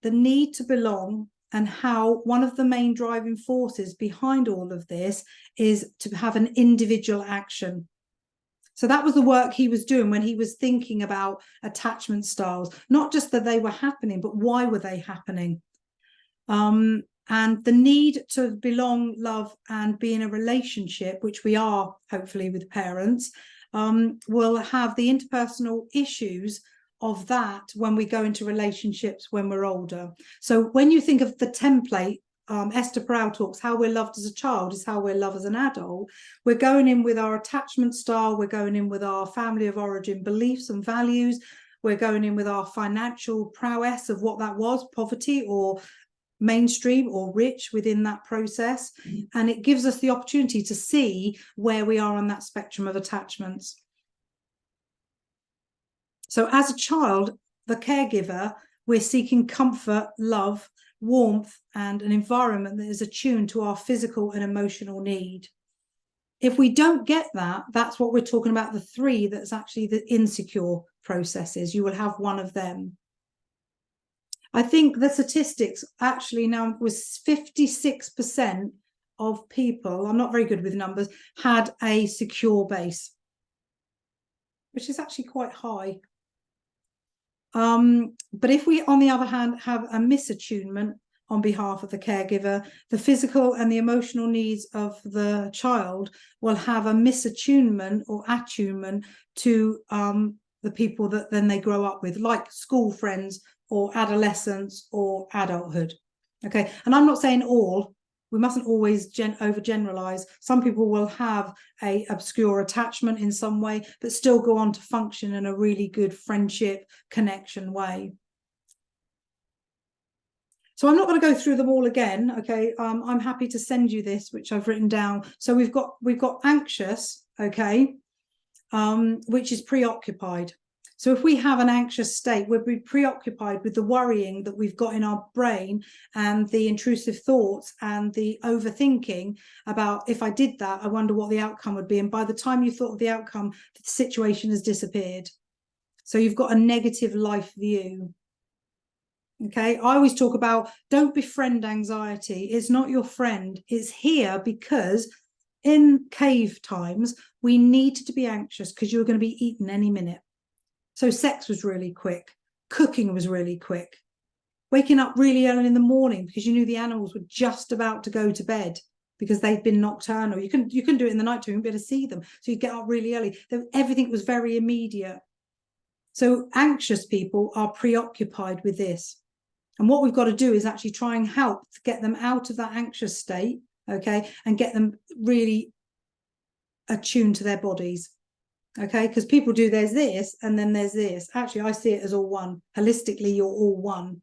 the need to belong, and how one of the main driving forces behind all of this is to have an individual action. So that was the work he was doing when he was thinking about attachment styles, not just that they were happening, but why were they happening? And the need to belong, love, and be in a relationship, which we are hopefully with parents, will have the interpersonal issues of that when we go into relationships when we're older. So when you think of the template, Esther Perel talks, how we're loved as a child is how we're loved as an adult. We're going in with our attachment style, we're going in with our family of origin beliefs and values, we're going in with our financial prowess of what that was, poverty or mainstream or rich within that process. And it gives us the opportunity to see where we are on that spectrum of attachments. So as a child, the caregiver, we're seeking comfort, love, warmth, and an environment that is attuned to our physical and emotional need. If we don't get that, that's what we're talking about, the three, that's actually the insecure processes. You will have one of them. I think the statistics actually now was 56% of people, I'm not very good with numbers, had a secure base, which is actually quite high. But if we, on the other hand, have a misattunement on behalf of the caregiver, the physical and the emotional needs of the child will have a misattunement or attunement to the people that then they grow up with, like school friends or adolescence or adulthood. Okay, and I'm not saying all. We mustn't always overgeneralize. Some people will have a obscure attachment in some way, but still go on to function in a really good friendship connection way. So I'm not going to go through them all again. Okay, I'm happy to send you this, which I've written down. So we've got anxious, okay, which is preoccupied. So if we have an anxious state, we'll be preoccupied with the worrying that we've got in our brain and the intrusive thoughts and the overthinking about, if I did that, I wonder what the outcome would be. And by the time you thought of the outcome, the situation has disappeared. So you've got a negative life view. Okay, I always talk about, don't befriend anxiety. It's not your friend. It's here because in cave times, we needed to be anxious because you were going to be eaten any minute. So sex was really quick. Cooking was really quick. Waking up really early in the morning because you knew the animals were just about to go to bed because they'd been nocturnal. You couldn't do it in the night time, you wouldn't be able to see them. So you get up really early. Everything was very immediate. So anxious people are preoccupied with this. And what we've got to do is actually try and help to get them out of that anxious state, okay, and get them really attuned to their bodies. Okay, because people do, there's this and then there's this. Actually, I see it as all one. Holistically, you're all one.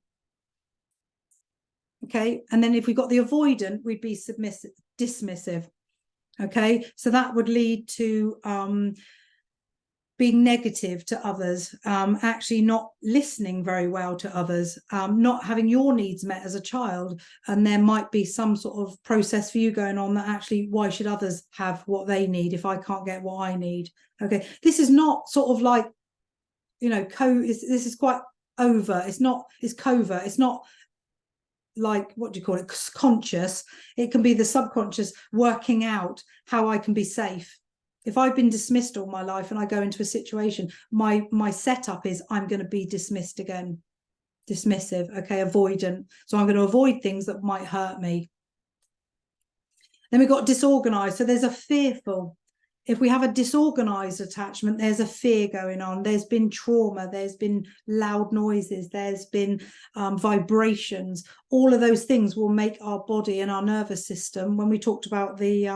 Okay, and then if we got the avoidant, we'd be dismissive. Okay, so that would lead to being negative to others, actually not listening very well to others, not having your needs met as a child. And there might be some sort of process for you going on that actually, why should others have what they need if I can't get what I need? Okay, this is not sort of like, you know, this is quite over. It's covert. It's not like, what do you call it, conscious. It can be the subconscious working out how I can be safe. If I've been dismissed all my life and I go into a situation, my setup is I'm going to be dismissed again. Dismissive, okay, avoidant. So I'm going to avoid things that might hurt me. Then we've got disorganized. So there's a fearful. If we have a disorganized attachment, there's a fear going on. There's been trauma. There's been loud noises. There's been vibrations. All of those things will make our body and our nervous system. When we talked about the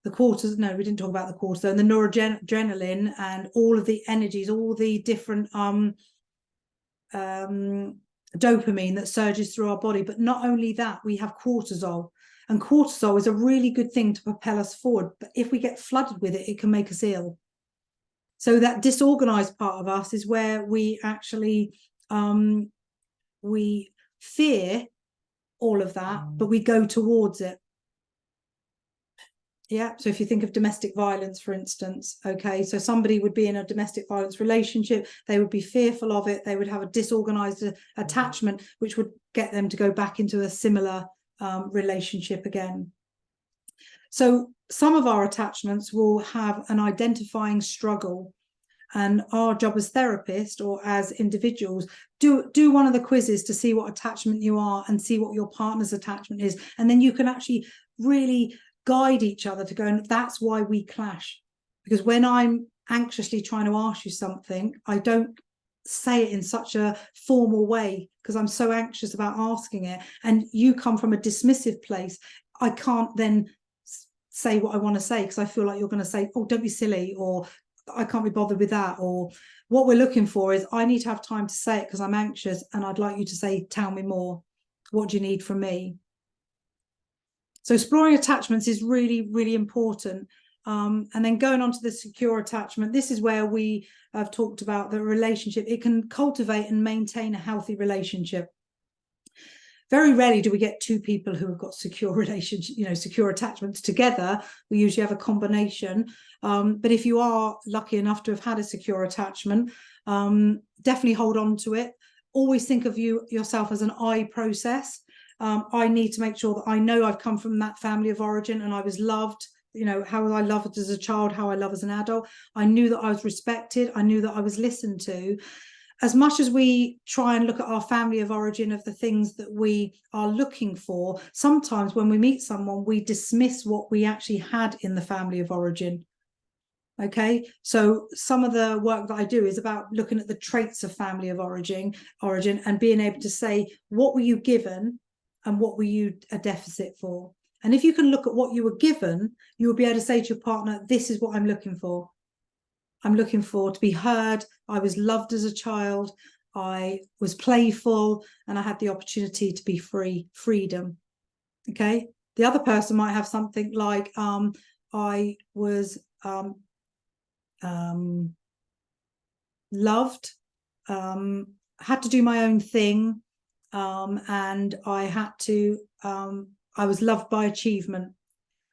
cortisol, no, we didn't talk about the cortisol, and the noradrenaline and all of the energies, all the different dopamine that surges through our body. But not only that, we have cortisol, and cortisol is a really good thing to propel us forward. But if we get flooded with it, it can make us ill. So that disorganized part of us is where we actually we fear all of that, but we go towards it. Yeah. So if you think of domestic violence, for instance, okay, so somebody would be in a domestic violence relationship, they would be fearful of it, they would have a disorganized attachment, which would get them to go back into a similar relationship again. So some of our attachments will have an identifying struggle, and our job as therapists or as individuals, do one of the quizzes to see what attachment you are and see what your partner's attachment is, and then you can actually really guide each other to go, and that's why we clash. Because when I'm anxiously trying to ask you something, I don't say it in such a formal way because I'm so anxious about asking it, and you come from a dismissive place. I can't then say what I want to say because I feel like you're going to say, oh, don't be silly, or I can't be bothered with that. Or what we're looking for is, I need to have time to say it because I'm anxious, and I'd like you to say, tell me more. What do you need from me? So exploring attachments is really, really important. And then going on to the secure attachment, this is where we have talked about the relationship. It can cultivate and maintain a healthy relationship. Very rarely do we get two people who have got secure relationship, secure attachments together. We usually have a combination. But if you are lucky enough to have had a secure attachment, definitely hold on to it. Always think of yourself as an I process. I need to make sure that I know I've come from that family of origin and I was loved, how I loved as a child, how I love as an adult. I knew that I was respected. I knew that I was listened to. As much as we try and look at our family of origin of the things that we are looking for, sometimes when we meet someone, we dismiss what we actually had in the family of origin. Okay, so some of the work that I do is about looking at the traits of family of origin and being able to say, what were you given and what were you a deficit for? And if you can look at what you were given, you will be able to say to your partner, this is what I'm looking for. I'm looking for to be heard. I was loved as a child. I was playful, and I had the opportunity to be freedom. Okay. The other person might have something like, I was loved, had to do my own thing, and I was loved by achievement.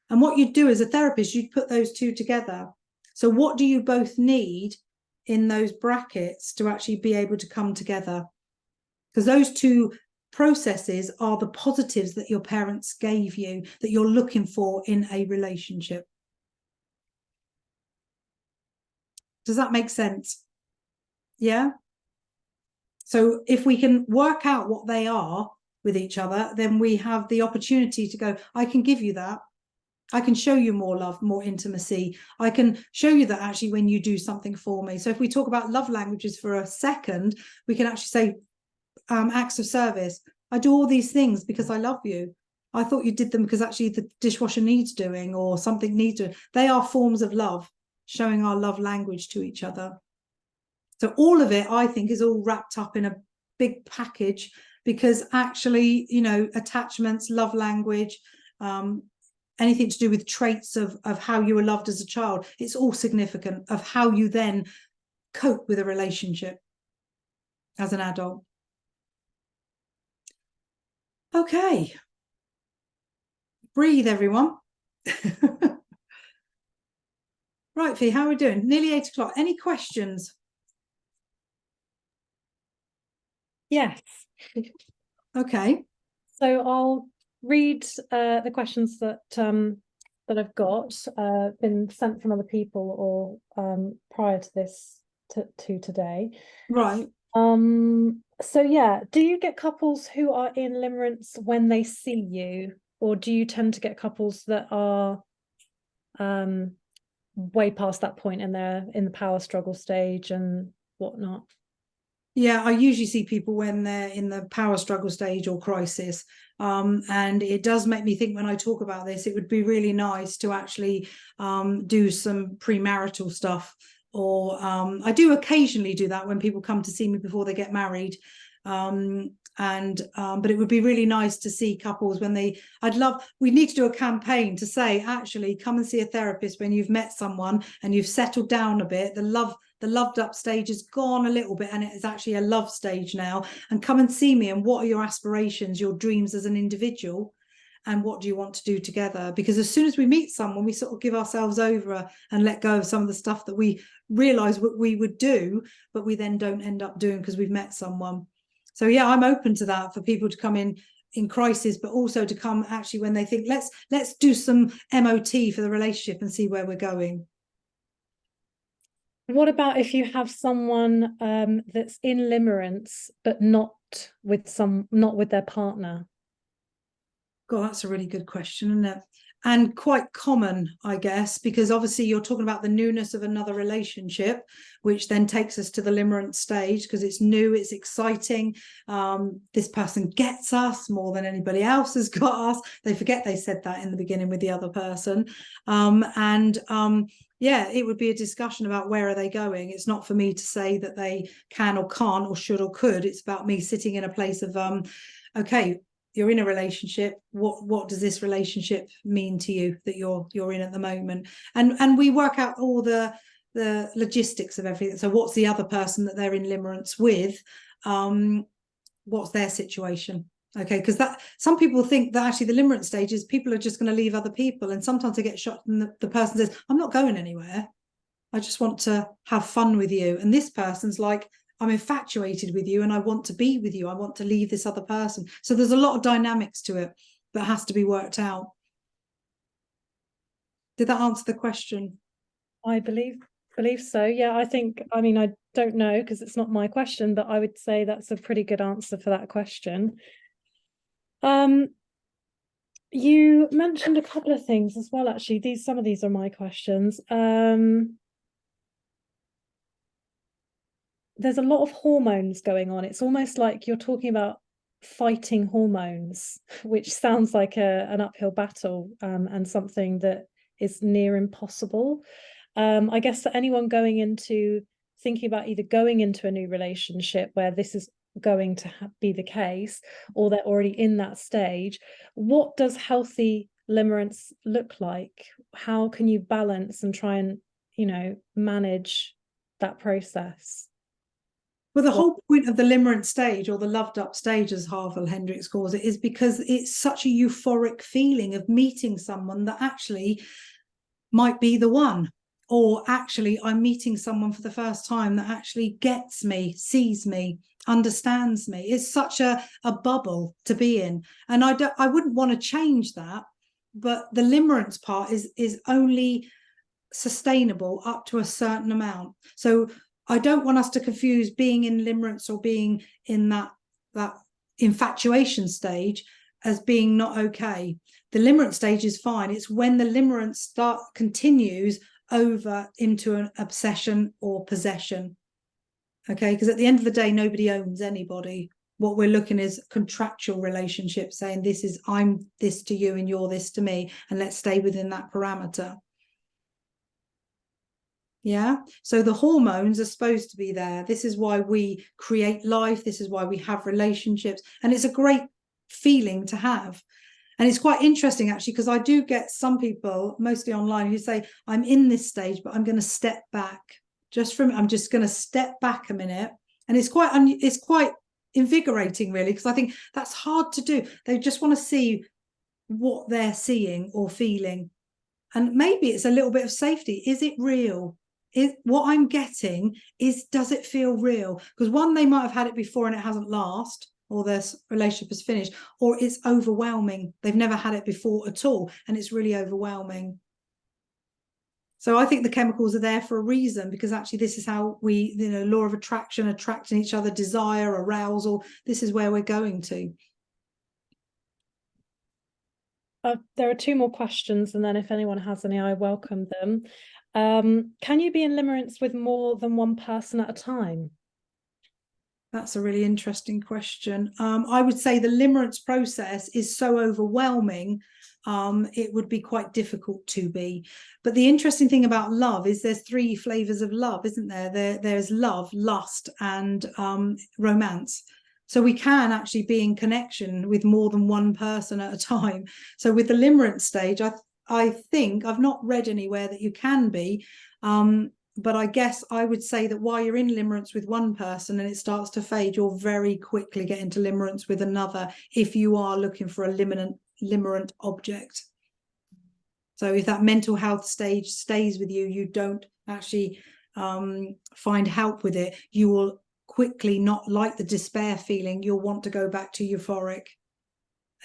And what you'd do as a therapist, you'd put those two together. So what do you both need in those brackets to actually be able to come together? Because those two processes are the positives that your parents gave you that you're looking for in a relationship. Does that make sense? Yeah. So if we can work out what they are with each other, then we have the opportunity to go, I can give you that. I can show you more love, more intimacy. I can show you that actually when you do something for me. So if we talk about love languages for a second, we can actually say acts of service. I do all these things because I love you. I thought you did them because actually the dishwasher needs doing or something needs doing. They are forms of love, showing our love language to each other. So all of it, I think, is all wrapped up in a big package, because actually, attachments, love language, anything to do with traits of how you were loved as a child, it's all significant of how you then cope with a relationship as an adult. Okay. Breathe, everyone. Right, Fee, how are we doing? Nearly 8 o'clock. Any questions? Yes. Okay. So I'll read the questions that I've got, been sent from other people or prior to this to today. Right. So yeah, do you get couples who are in limerence when they see you, or do you tend to get couples that are way past that point in the power struggle stage and whatnot? Yeah, I usually see people when they're in the power struggle stage or crisis. And it does make me think, when I talk about this, it would be really nice to actually do some premarital stuff. Or I do occasionally do that when people come to see me before they get married. But it would be really nice to see couples when we need to do a campaign to say, actually, come and see a therapist when you've met someone and you've settled down a bit. The loved up stage has gone a little bit and it is actually a love stage now, and come and see me, and what are your aspirations, your dreams as an individual, and what do you want to do together? Because as soon as we meet someone, we sort of give ourselves over and let go of some of the stuff that we realize what we would do, but we then don't end up doing because we've met someone. So yeah, I'm open to that, for people to come in crisis, but also to come actually when they think, let's do some MOT for the relationship and see where we're going. What about if you have someone that's in limerence but not with their partner? God, that's a really good question, isn't it? And quite common, I guess, because obviously you're talking about the newness of another relationship, which then takes us to the limerence stage, because it's new, it's exciting. This person gets us more than anybody else has got us. They forget they said that in the beginning with the other person. Yeah, it would be a discussion about where are they going. It's not for me to say that they can or can't or should or could. It's about me sitting in a place of, okay, you're in a relationship. What does this relationship mean to you that you're in at the moment? And we work out all the logistics of everything. So what's the other person that they're in limerence with? What's their situation? Okay, because that some people think that actually the limerence stage is people are just going to leave other people, and sometimes they get shot and the person says, I'm not going anywhere. I just want to have fun with you. And this person's like, I'm infatuated with you and I want to be with you. I want to leave this other person. So there's a lot of dynamics to it that has to be worked out. Did that answer the question? I believe so. Yeah, I mean, I don't know because it's not my question, but I would say that's a pretty good answer for that question. You mentioned a couple of things as well, actually. Some of these are my questions. There's a lot of hormones going on. It's almost like you're talking about fighting hormones, which sounds like an uphill battle, and something that is near impossible. I guess for anyone thinking about either going into a new relationship where this is going to be the case, or they're already in that stage, what does healthy limerence look like? How can you balance and try and, manage that process? Well, the whole point of the limerence stage, or the loved up stage, as Harville Hendrix calls it, is because it's such a euphoric feeling of meeting someone that actually might be the one. Or actually, I'm meeting someone for the first time that actually gets me, sees me, understands me. It's such a bubble to be in. And I wouldn't want to change that. But the limerence part is only sustainable up to a certain amount. So I don't want us to confuse being in limerence or being in that infatuation stage as being not okay. The limerence stage is fine. It's when the limerence continues over into an obsession or possession. Okay, because at the end of the day, nobody owns anybody. What we're looking is contractual relationships, saying I'm this to you and you're this to me, and let's stay within that parameter. Yeah, so the hormones are supposed to be there. This is why we create life. This is why we have relationships, and it's a great feeling to have. And it's quite interesting, actually, because I do get some people, mostly online, who say, I'm in this stage, but I'm going to step back. I'm just going to step back a minute. And it's quite invigorating, really, because I think that's hard to do. They just want to see what they're seeing or feeling. And maybe it's a little bit of safety. Is it real? What I'm getting does it feel real? Because one, they might have had it before and it hasn't lasted, or their relationship is finished, or it's overwhelming. They've never had it before at all, and it's really overwhelming. So I think the chemicals are there for a reason, because actually this is how we, law of attraction, attracting each other, desire, arousal, this is where we're going to. There are two more questions, and then if anyone has any, I welcome them. Can you be in limerence with more than one person at a time? That's a really interesting question. I would say the limerence process is so overwhelming, it would be quite difficult to be. But the interesting thing about love is there's 3 flavors of love, isn't there? There's love, lust, and romance. So we can actually be in connection with more than one person at a time. So with the limerence stage, I think, I've not read anywhere that you can be, but I guess I would say that while you're in limerence with one person and it starts to fade, you'll very quickly get into limerence with another, if you are looking for a limerent object. So if that mental health stage stays with you, you don't actually find help with it, you will quickly not like the despair feeling. You'll want to go back to euphoric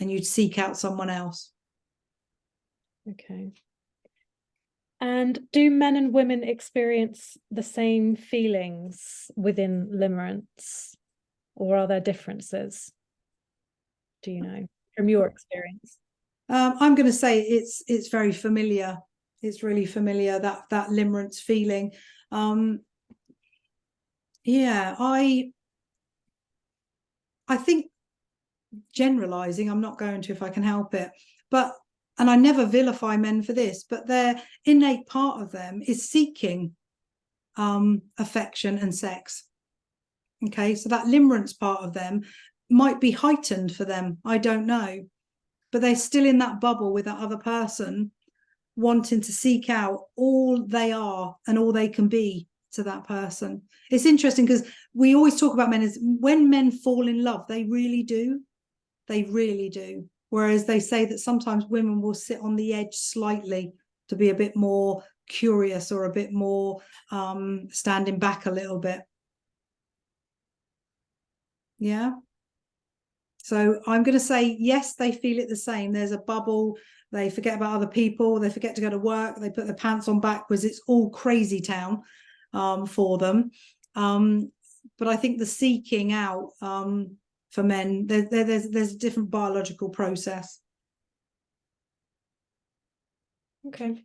and you'd seek out someone else. Okay. And do men and women experience the same feelings within limerence, or are there differences? Do you know from your experience? I'm going to say it's very familiar. It's really familiar, that limerence feeling. Yeah, I think, generalizing, I'm not going to if I can help it, but, and I never vilify men for this, but their innate part of them is seeking affection and sex. Okay, so that limerence part of them might be heightened for them, I don't know, but they're still in that bubble with that other person, wanting to seek out all they are and all they can be to that person. It's interesting because we always talk about men as when men fall in love, they really do. They really do. Whereas they say that sometimes women will sit on the edge slightly to be a bit more curious or a bit more standing back a little bit. Yeah. So I'm going to say, yes, they feel it the same. There's a bubble. They forget about other people. They forget to go to work. They put their pants on backwards. It's all crazy town for them. But I think the seeking out for men, there's a different biological process. Okay.